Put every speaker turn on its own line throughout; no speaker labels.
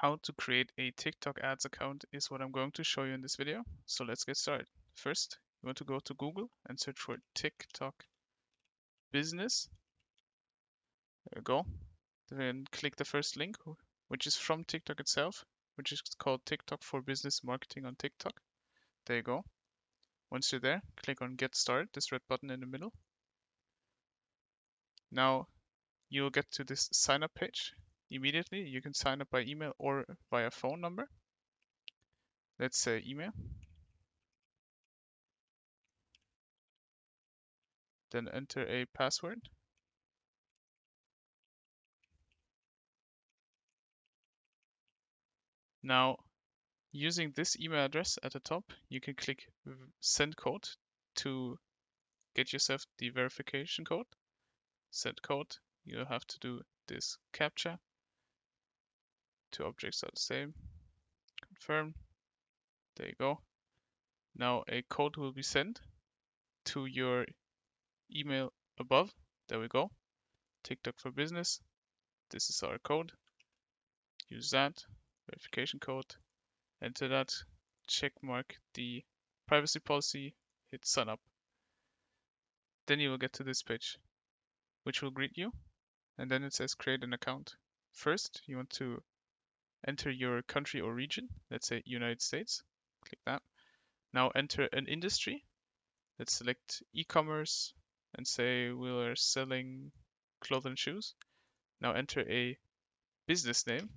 How to create a TikTok ads account is what I'm going to show you in this video. So let's get started. First, you want to go to Google and search for TikTok business. There you go. Then click the first link, which is from TikTok itself, which is called TikTok for Business Marketing on TikTok. There you go. Once you're there, click on Get Started, this red button in the middle. Now you'll get to this sign up page. Immediately, you can sign up by email or via phone number. Let's say email. Then enter a password. Now, using this email address at the top, you can click send code to get yourself the verification code. Send code, you have to do this CAPTCHA. Two objects are the same. Confirm. There you go. Now a code will be sent to your email above. There we go. TikTok for Business. This is our code. Use that. Verification code. Enter that. Check mark the privacy policy. Hit sign up. Then you will get to this page, which will greet you. And then it says create an account. First, you want to enter your country or region. Let's say United States. Click that. Now enter an industry. Let's select e-commerce and say we are selling clothes and shoes. Now enter a business name.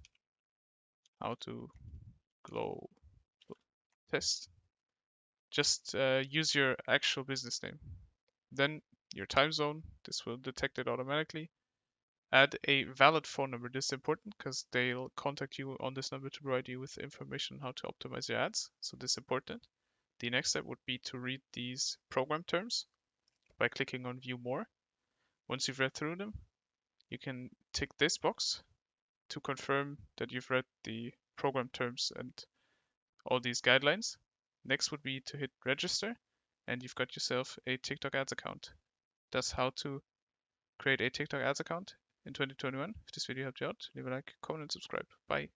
How to glow test. Just use your actual business name. Then your time zone. This will detect it automatically. Add a valid phone number. This is important because they'll contact you on this number to provide you with information on how to optimize your ads. So this is important. The next step would be to read these program terms by clicking on View More. Once you've read through them, you can tick this box to confirm that you've read the program terms and all these guidelines. Next would be to hit register, and you've got yourself a TikTok ads account. That's how to create a TikTok ads account in 2021. If this video helped you out, leave a like, comment, and subscribe. Bye.